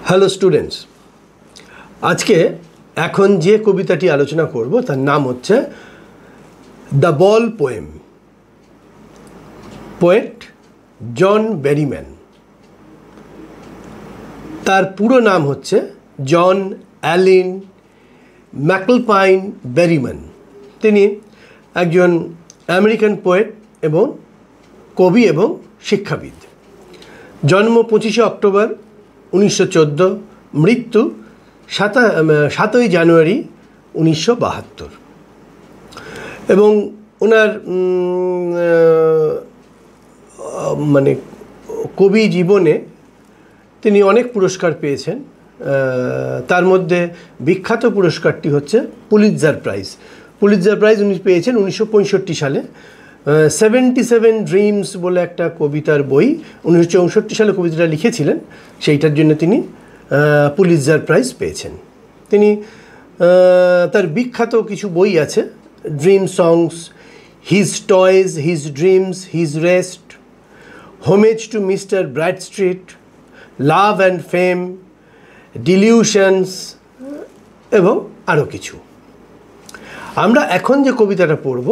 Hello students, আজকে এখন যে কবিতাটি আলোচনা করব তার নাম হচ্ছে দ্য বল পোয়েম। পোয়েট জন বেরিম্যান। তার পুরো নাম হচ্ছে জন অ্যালিন ম্যাকলপাইন বেরিম্যান। তিনি একজন আমেরিকান পোয়েট এবং কবি এবং শিক্ষাবিদ। জন্ম 25শে অক্টোবর 1914, মৃত্যু 7ই জানুয়ারি 1972। এবং ওনার মানে কবি জীবনে তিনি অনেক পুরস্কার পেয়েছেন। তার মধ্যে বিখ্যাত পুরস্কারটি হচ্ছে পুলিৎজার প্রাইজ। পুলিৎজার প্রাইজ উনি পেয়েছেন 1965 সালে। 77 ড্রিমস বলে একটা কবিতার বই 1964 সালে কবিতাটা লিখেছিলেন, সেইটার জন্য তিনি পুলিৎজার প্রাইজ পেয়েছেন। তিনি তার বিখ্যাত কিছু বই আছে, dream songs, his toys, his dreams, his rest, homage to mister Bradstreet, love and fame, delusions এবং আরও কিছু। আমরা এখন যে কবিতাটা পড়ব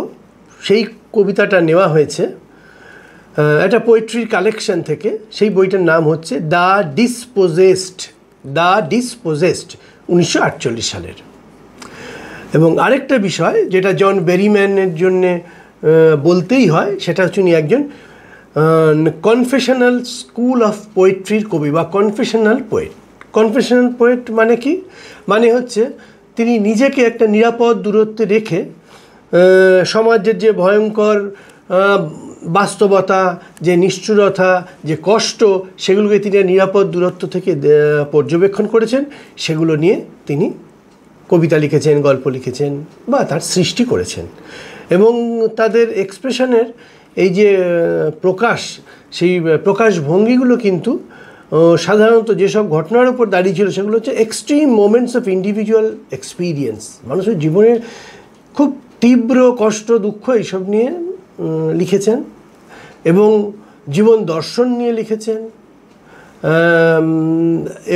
সেই কবিতাটা নেওয়া হয়েছে একটা পোয়েট্রির কালেকশন থেকে। সেই বইটার নাম হচ্ছে দ্য ডিসপোজেসড, 1948 সালের। এবং আরেকটা বিষয় যেটা জন বেরিম্যানের জন্যে বলতেই হয়, সেটা হচ্ছে উনি একজন কনফেশনাল স্কুল অফ পোয়েট্রির কবি বা কনফেশনাল পোয়েট। কনফেশনাল পোয়েট মানে কি? মানে হচ্ছে তিনি নিজেকে একটা নিরাপদ দূরত্বে রেখে সমাজের যে ভয়ঙ্কর বাস্তবতা, যে নিষ্ঠুরতা, যে কষ্ট, সেগুলোকে তিনি নিরাপদ দূরত্ব থেকে পর্যবেক্ষণ করেছেন। সেগুলো নিয়ে তিনি কবিতা লিখেছেন, গল্প লিখেছেন বা তার সৃষ্টি করেছেন। এবং তাদের এক্সপ্রেশনের এই যে প্রকাশ, সেই প্রকাশভঙ্গিগুলো কিন্তু সাধারণত যেসব ঘটনার উপর দাঁড়িয়ে ছিল সেগুলো হচ্ছে extreme moments of individual experience, মানুষের জীবনের খুব তীব্র কষ্ট, দুঃখ এইসব নিয়ে লিখেছেন এবং জীবন দর্শন নিয়ে লিখেছেন।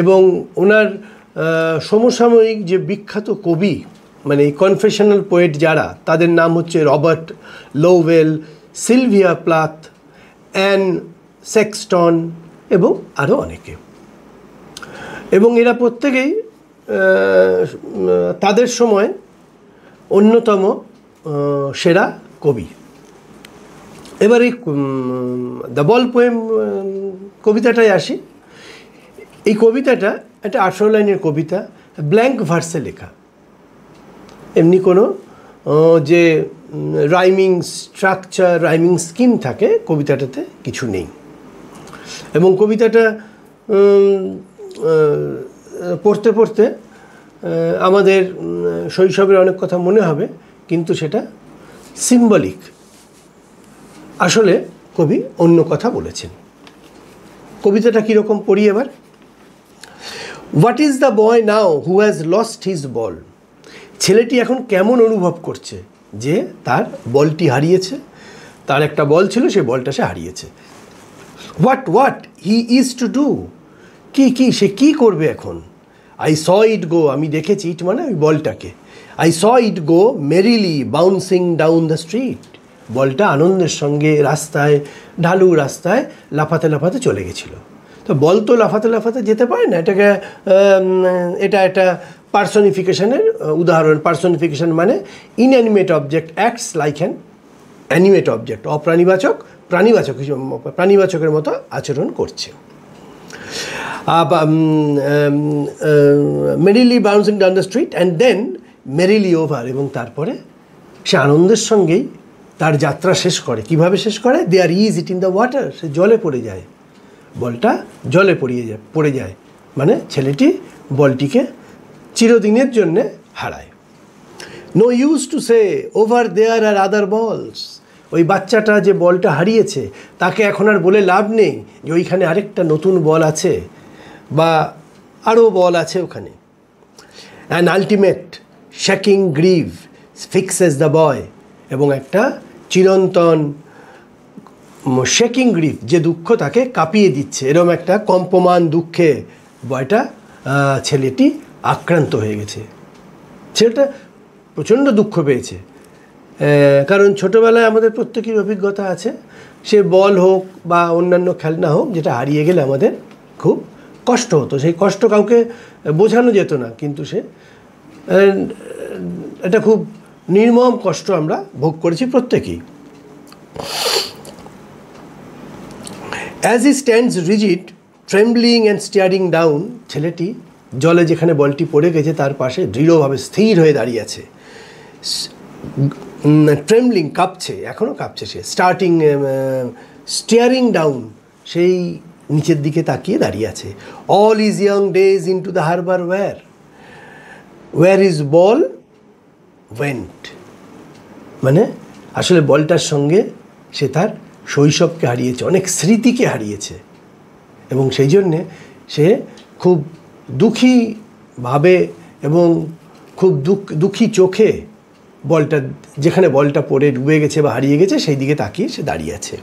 এবং ওনার সমসাময়িক যে বিখ্যাত কবি, মানে এই কনফেশনাল পোয়েট যারা, তাদের নাম হচ্ছে রবার্ট লোওয়েল, সিলভিয়া প্লাথ, অ্যান সেক্সটন এবং আরও অনেকে। এবং এরা প্রত্যেকেই তাদের সময় অন্যতম সেরা কবি। এবার এই দ্য বল পোয়েম কবিতাটায় আসি। এই কবিতাটা একটা 18 লাইনের কবিতা, ব্ল্যাঙ্ক ভার্সে লেখা। এমনি কোনো যে রাইমিং স্ট্রাকচার, রাইমিং স্কিম থাকে কবিতাটাতে কিছু নেই। এবং কবিতাটা পড়তে পড়তে আমাদের শৈশবের অনেক কথা মনে হবে, কিন্তু সেটা সিম্বলিক। আসলে কবি অন্য কথা বলেছেন। কবিতাটা কীরকম পড়ি এবার। What is the boy now who has lost his ball? ছেলেটি এখন কেমন অনুভব করছে যে তার বলটি হারিয়েছে। তার একটা বল ছিল, সেই বলটা সে হারিয়েছে। What he is to do? কি সে কী করবে এখন? আই স ইট গো, আমি দেখেছি, ইট মানে ওই বলটাকে। I saw it go merrily bouncing down the street. বলটা আনন্দের সঙ্গে রাস্তায়, ঢালু রাস্তায় লাফাতে লাফাতে চলে গেছিল। তো বল তো লাফাতে লাফাতে যেতে পারে না, এটা একটা পার্সনিফিকেশনের উদাহরণ। পার্সনিফিকেশন মানে inanimate object acts like an animate object. অপ্রাণীবাচক প্রাণীবাচকের মতো আচরণ করছে। Merrily bouncing down the street and then merrily over. এবং তারপরে সে আনন্দের সঙ্গেই তার যাত্রা শেষ করে। কিভাবে শেষ করে? There is it in the water. সে জলে পড়ে যায়, বলটা জলে পড়ে যায়, মানে ছেলেটি বলটিকে চিরদিনের জন্যে হারায়। No use to say over there are other balls. ওই বাচ্চাটা যে বলটা হারিয়েছে তাকে এখন আর বলে লাভ নেই যে ওইখানে আরেকটা নতুন বল আছে বা আরও বল আছে ওখানে। An ultimate shaking grieve fixes the boy. এবং একটা চিরন্তন শেকিং গ্রিফ, যে দুঃখ তাকে কাঁপিয়ে দিচ্ছে, এরকম একটা কম্পমান দুঃখে বয়টা ছেলেটি আক্রান্ত হয়ে গেছে। ছেলেটা প্রচণ্ড দুঃখ পেয়েছে, কারণ ছোটোবেলায় আমাদের প্রত্যেকের অভিজ্ঞতা আছে, সে বল হোক বা অন্যান্য খেলনা হোক, যেটা হারিয়ে গেলে আমাদের খুব কষ্ট হতো। সেই কষ্ট কাউকে বোঝানো যেত না, কিন্তু এটা খুব নির্মম কষ্ট আমরা ভোগ করেছি প্রত্যেকেই। As he stands rigid, trembling and staring down, ছেলেটি জলে যেখানে বলটি পড়ে গেছে তার পাশে দৃঢ়ভাবে স্থির হয়ে দাঁড়িয়ে আছে। ট্রেমলিং, কাঁপছে, এখনও কাঁপছে সে। স্টিয়ারিং ডাউন, সেই নিচের দিকে তাকিয়ে দাঁড়িয়ে আছে। All is young days in to the harbour where is ball went, মানে আসলে বলটার সঙ্গে সে তার শৈশবকে হারিয়েছে, অনেক স্মৃতিকে হারিয়েছে, এবং সেই জন্যে সে খুব দুঃখী ভাবে এবং খুব দুঃখী চোখে বলটা, যেখানে বলটা পড়ে ডুবে গেছে বা হারিয়ে গেছে, সেই দিকে তাকিয়ে সে দাঁড়িয়ে আছে।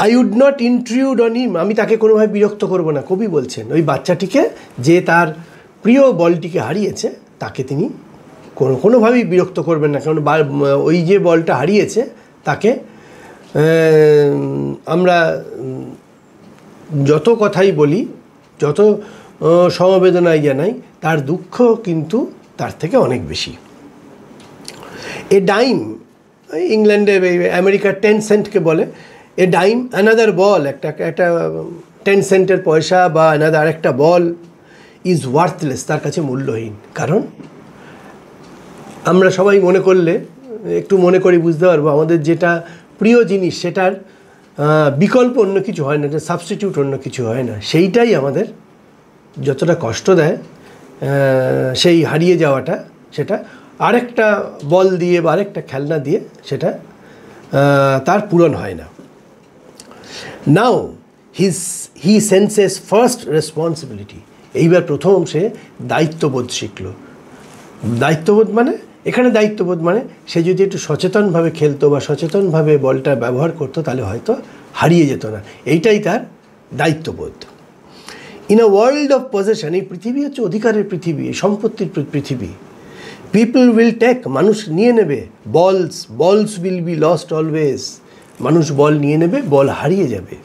I would not intrude on him, আমি তাকে কোনোভাবে বিরক্ত করব না। কবি বলছেন ওই বাচ্চাটিকে, যে তার প্রিয় বলটিকে হারিয়েছে, তাকে তিনি কোনোভাবেই বিরক্ত করবেন না, কারণ ওই যে বলটা হারিয়েছে তাকে আমরা যত কথাই বলি, যত সমবেদনায় জানাই, তার দুঃখ কিন্তু তার থেকে অনেক বেশি। এ ডাইম, ইংল্যান্ডে আমেরিকার 10 সেন্টকে বলে এ ডাইম, অ্যানাদার বল, একটা 10 সেন্টের পয়সা বা অ্যানাদার আরেকটা বল ইজ ওয়ার্থলেস, তার কাছে মূল্যহীন। কারণ আমরা সবাই মনে করলে একটু মনে করি বুঝতে পারবো, আমাদের যেটা প্রিয় জিনিস সেটার বিকল্প অন্য কিছু হয় না, এটা সাবস্টিটিউট অন্য কিছু হয় না। সেইটাই আমাদের যতটা কষ্ট দেয়, সেই হারিয়ে যাওয়াটা, সেটা আরেকটা বল দিয়ে বা আরেকটা খেলনা দিয়ে সেটা তার পূরণ হয় না। নাও হি সেন্সেস ফার্স্ট রেসপন্সিবিলিটি, এইবার প্রথম সে দায়িত্ববোধ শিখল। দায়িত্ববোধ মানে, এখানে দায়িত্ববোধ মানে সে যদি একটু সচেতনভাবে খেলতো বা সচেতনভাবে বলটা ব্যবহার করতো, তাহলে হয়তো হারিয়ে যেত না। এইটাই তার দায়িত্ববোধ। In a world of possession, এই পৃথিবী হচ্ছে অধিকারের পৃথিবী, সম্পত্তির পৃথিবী। পিপল উইল টেক, মানুষ নিয়ে নেবে। বলস উইল বি লস্ট অলওয়েজ, মানুষ বল নিয়ে নেবে, বল হারিয়ে যাবে।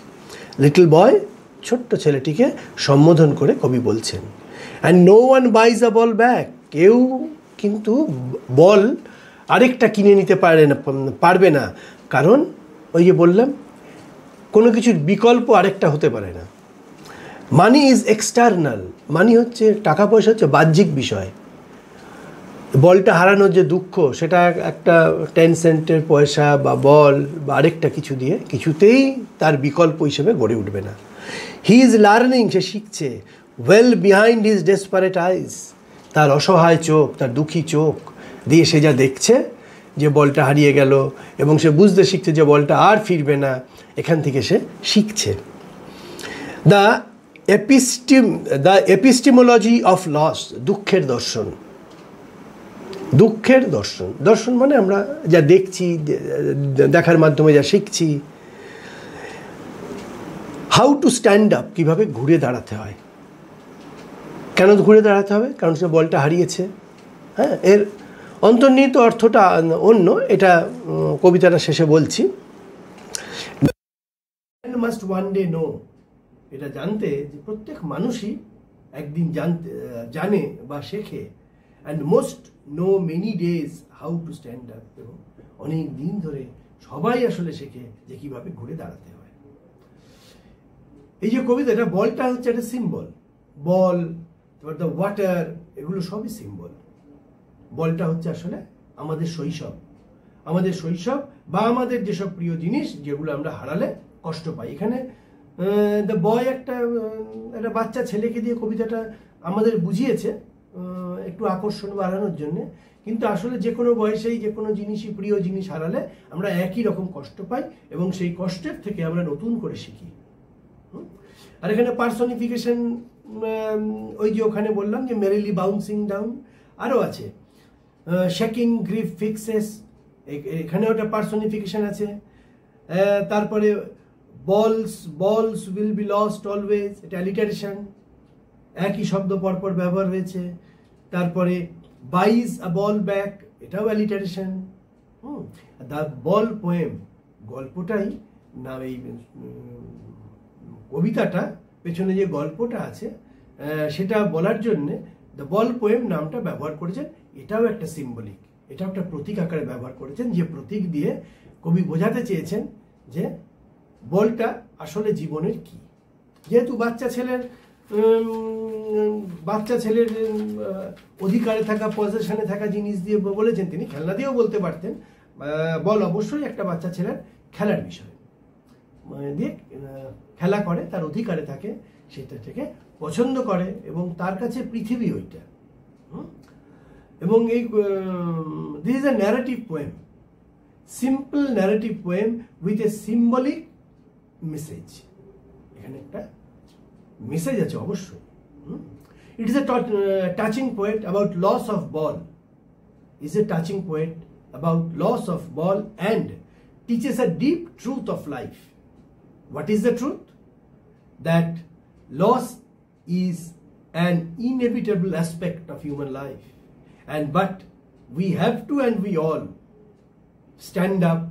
লিটল বয়, ছোট্ট ছেলেটিকে সম্বোধন করে কবি বলছেন। And no one buys a ball back, কেউ কিন্তু বল আরেকটা কিনে নিতে পারবে না, কারণ ওই যে বললাম, কোনো কিছুর বিকল্প আরেকটা হতে পারে না। মানি ইজ এক্সটার্নাল, মানি হচ্ছে, টাকা পয়সা হচ্ছে বাহ্যিক বিষয়। বলটা হারানোর যে দুঃখ, সেটা একটা 10 সেন্টের পয়সা বা বল বা আরেকটা কিছু দিয়ে কিছুতেই তার বিকল্প হিসেবে গড়ে উঠবে না। হি ইজ লার্নিং, সে শিখছে। ওয়েল বিহাইন্ড হিজ ডেসপারেট আইজ, তার অসহায় চোখ, তার দুঃখী চোখ দিয়ে সে যা দেখছে যে বলটা হারিয়ে গেল, এবং সে বুঝতে শিখছে যে বলটা আর ফিরবে না, এখান থেকে সে শিখছে। দ্য এপিস্টিমোলজি অফ লস, দুঃখের দর্শন। দুঃখের দর্শন, দর্শন মানে আমরা যা দেখছি, দেখার মাধ্যমে যা শিখছি। হাউ টু স্ট্যান্ড আপ, কীভাবে ঘুরে দাঁড়াতে হয়। কেন ঘুরে দাঁড়াতে হবে? কারণ সে বলটা হারিয়েছে। হ্যাঁ, এর অন্তর্নিহিত অর্থটা অন্য, এটা কবিতাটা শেষে বলছি। মাস্ট ওয়ান ডে নো, এটা জানতে যে প্রত্যেক মানুষই একদিন জানে বা শেখে। And most know many days how to stand up, এবং অনেক দিন ধরে সবাই আসলে শেখে যে কীভাবে ঘুরে দাঁড়াতে হয়। এই যে কবিতাটা, বলটা হচ্ছে একটা সিম্বল। বল, তারপর দ্য ওয়াটার, এগুলো সবই সিম্বল। বলটা হচ্ছে আসলে আমাদের শৈশব, আমাদের শৈশব বা আমাদের যেসব প্রিয় জিনিস যেগুলো আমরা হারালে কষ্ট পাই। এখানে দ্য বয় একটা বাচ্চা ছেলেকে দিয়ে কবিতাটা আমাদের বুঝিয়েছে একটু আকর্ষণ বাড়ানোর জন্যে, কিন্তু আসলে যে কোনো বয়সেই যে কোনো জিনিসই, প্রিয় জিনিস হারালে আমরা একই রকম কষ্ট পাই, এবং সেই কষ্টের থেকে আমরা নতুন করে শিখি। আর এখানে পার্সনিফিকেশন, ওই যে ওখানে বললাম যে মেরিলি বাউন্সিং ডাউন, আরও আছে শেকিং গ্রিফ ফিক্সেস, এখানে ওটা পার্সনিফিকেশন আছে। তারপরে বলস উইল বি লস্ট অলওয়েজ, এটা অ্যালিটারেশন, একই শব্দ পরপর ব্যবহার হয়েছে। তারপরে বাইজ আ বল ব্যাক, এটাও অ্যালিটারেশন। দ্য বল পোয়েম, গল্পটাই না, এই কবিতাটা পেছনে যে গল্পটা আছে সেটা বলার জন্যে দ্য বল পোয়েম নামটা ব্যবহার করেছেন। এটাও একটা সিম্বলিক, এটাও একটা প্রতীক আকারে ব্যবহার করেছেন, যে প্রতীক দিয়ে কবি বোঝাতে চেয়েছেন যে বলটা আসলে জীবনের কি। যেহেতু বাচ্চা ছেলের অধিকারে থাকা, পজিশনে থাকা জিনিস দিয়ে বলেছেন, তিনি খেলনা দিয়েও বলতে পারতেন। বল অবশ্যই একটা বাচ্চা ছেলের খেলার বিষয়, দিয়ে খেলা করে, তার অধিকারে থাকে, সেটা থেকে পছন্দ করে, এবং তার কাছে পৃথিবী ওইটা। এবং এই this is a narrative poem, simple narrative poem with a symbolic message. এখানে একটা মেসেজ আছে অবশ্যই। It is a touching poet about loss of ball, is a touching poet about loss of ball and teaches a deep truth of life. What is the truth? That loss is an inevitable aspect of human life, but we have to, and we all stand up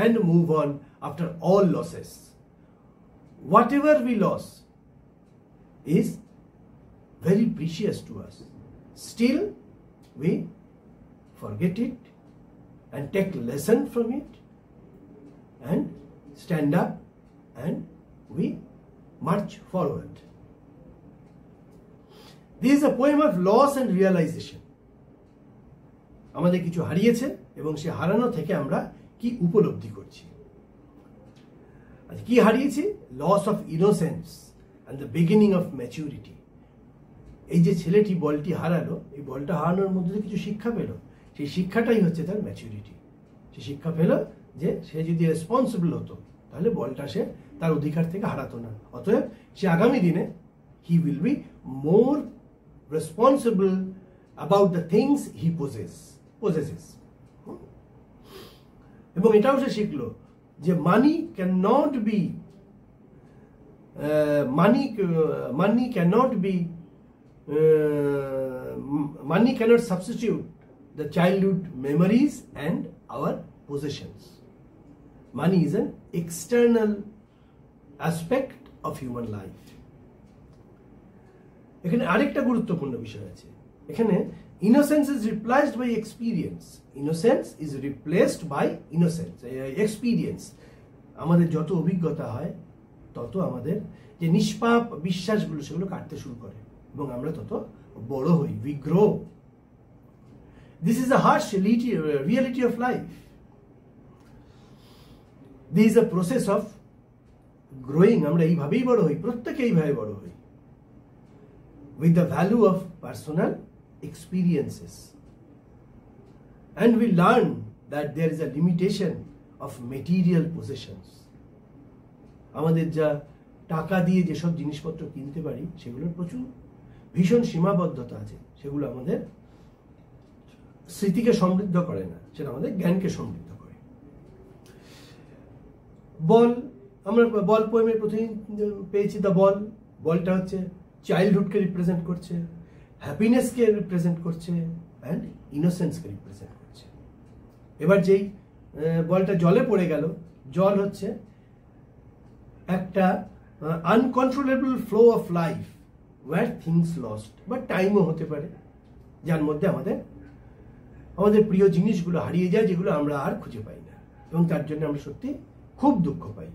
and move on after all losses. Whatever we lost is very precious to us. Still, we forget it and take lesson from it and stand up and we march forward. This is a poem of loss and realization. আমাদের কিছু হারিয়েছে এবং সে হারানো থেকে আমরা কি উপলব্ধি করছি। কি হারিয়েছি? Loss of innocence and the beginning of maturity. এই যে ছেলেটি বলটি হারালো, এই বলটা হারানোর মধ্যে কিছু শিক্ষা পেল, সেই শিক্ষাটাই হচ্ছে তার ম্যাচুরিটি। সে শিক্ষা পেল যে সে যদি রেসপন্সিবল হতো তাহলে বলটা সে তার অধিকার থেকে হারাতো না। অতএব সে আগামী দিনে he will be more responsible about the things he possesses। এবং এটাও সে শিখলো যে money cannot substitute the childhood memories and our possessions. Money is an external aspect of human life. এখানে আরেকটা গুরুত্বপূর্ণ বিষয় আছে। এখানে innocence is replaced by experience. Innocence is replaced by experience. আমাদের যত অভিজ্ঞতা হয় তত আমাদের যে নিষ্পাপ বিশ্বাসগুলো সেগুলো কাটতে শুরু করে এবং আমরা তত বড় হই, we grow. This is a harsh reality of life. This is a process of growing. আমরা এইভাবেই বড় হই, প্রত্যেকে এইভাবে বড় হই, with the value of personal experiences, and we learn that there is a limitation of material possessions. আমাদের যা টাকা দিয়ে যেসব জিনিসপত্র কিনতে পারি সেগুলোর প্রচুর ভীষণ সীমাবদ্ধতা আছে, সেগুলো আমাদের স্মৃতিকে সমৃদ্ধ করে না, সেটা আমাদের জ্ঞানকে সমৃদ্ধ করে। বল, আমরা বল পোয়েমের প্রথমেই পেয়েছি দ্য বল। বলটা হচ্ছে চাইল্ডহুডকে রিপ্রেজেন্ট করছে, হ্যাপিনেসকে রিপ্রেজেন্ট করছে, অ্যান্ড ইনোসেন্সকে রিপ্রেজেন্ট করছে। এবার যেই বলটা জলে পড়ে গেল, জল হচ্ছে একটা uncontrollable flow of life where things lost, বা টাইমও হতে পারে, যার মধ্যে আমাদের প্রিয় জিনিসগুলো হারিয়ে যায়, যেগুলো আমরা আর খুঁজে পাই না, এবং তার জন্য আমরা সত্যি খুব দুঃখ পাই।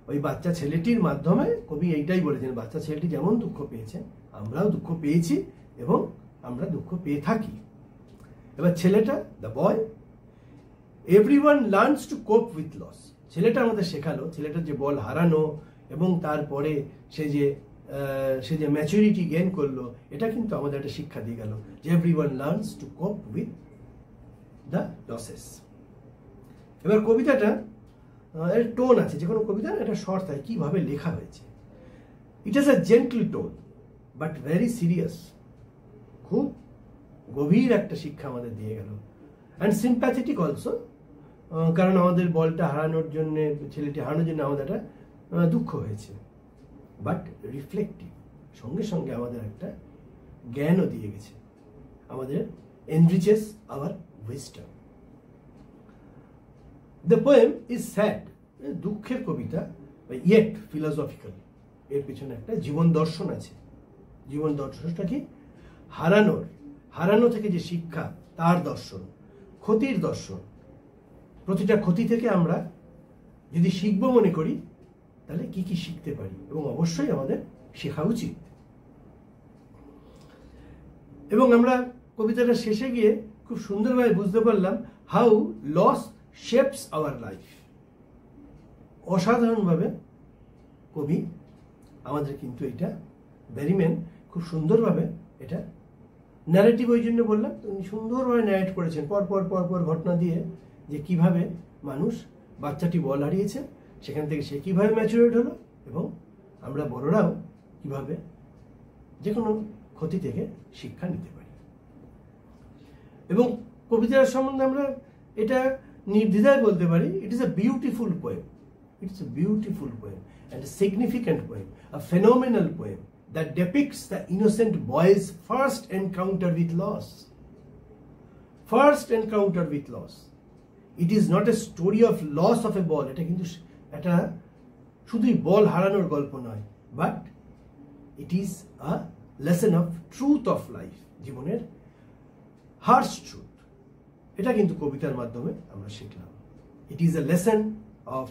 ওই বাচ্চা ছেলেটির মাধ্যমে কবি এইটাই বলেছেন, বাচ্চা ছেলেটি যেমন দুঃখ পেয়েছে আমরাও দুঃখ পেয়েছি এবং আমরা দুঃখ পেয়ে থাকি। এবার ছেলেটা, the boy, everyone learns to cope with loss. ছেলেটা আমাদের শেখালো, ছেলেটার যে বল হারানো এবং তারপরে সে যে ম্যাচুরিটি গেইন করলো, এটা কিন্তু আমাদের একটা শিক্ষা দিয়ে গেল যে everyone learns to cope with the losses. এবার কবিতাটা এর টোন আছে, যে কোনো কবিতার একটা স্বর থাকে, কিভাবে লেখা হয়েছে। It is a gentle tone but very serious, খুব গভীর একটা শিক্ষা আমাদের দিয়ে গেল, অ্যান্ড সিম্প্যাথেটিক অলসো। কারণ আমাদের বলটা হারানোর জন্য, ছেলেটি হারানোর জন্য আমাদের একটা দুঃখ হয়েছে, বাট রিফ্লেক্টিভ, সঙ্গে সঙ্গে আমাদের একটা জ্ঞানও দিয়ে গেছে, আমাদের enriches our wisdom. The poem is sad, দুঃখের কবিতা, ইয়েট ফিলসফিক্যাল, এর পিছনে একটা জীবন দর্শন আছে। জীবন দর্শনটা কি? হারানো থেকে যে শিক্ষা, তার দর্শন, ক্ষতির দর্শন। প্রতিটা ক্ষতি থেকে আমরা যদি শিখবো মনে করি, তাহলে কি কি শিখতে পারি, এবং অবশ্যই আমাদের শেখা উচিত। এবং আমরা কবিতাটা শেষে গিয়ে খুব সুন্দরভাবে বুঝতে পারলাম how loss shapes our life. অসাধারণভাবে কবি আমাদের কিন্তু এটা ব্যারিম্যান খুব সুন্দরভাবে এটা ন্যারেটিভ, ওই জন্য বললাম, উনি সুন্দরভাবে ন্যারেট করেছেন পর পর পর পর ঘটনা দিয়ে, যে কিভাবে মানুষ, বাচ্চাটি বল হারিয়েছে, সেখান থেকে সে কিভাবে ম্যাচুরেট হলো, এবং আমরা বড়রাও কিভাবে যে কোনো ক্ষতি থেকে শিক্ষা নিতে পারি। এবং কবিতার সম্বন্ধে আমরা এটা নির্দ্বিধায় বলতে পারি, ইট is a beautiful poem, it's a beautiful poem and a significant poem, a phenomenal poem that depicts the innocent boy's first encounter with loss. First encounter with loss. It is not a story of loss of a ball. এটা কিন্তু এটা শুধুই বল হারানোর গল্প নয়, but it is a lesson of truth of life, জীবনের harsh truth. এটা কিন্তু কবিতার মাধ্যমে আমরা শিখলাম। It is a lesson of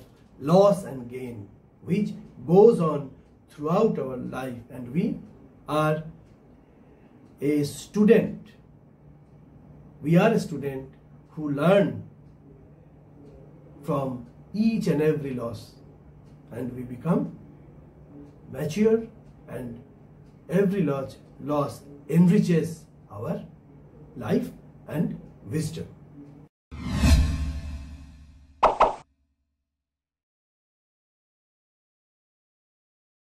loss and gain, which goes on throughout our life, and we are a student. We are a student who learn from each and every loss, and we become mature, and every loss enriches our life and wisdom.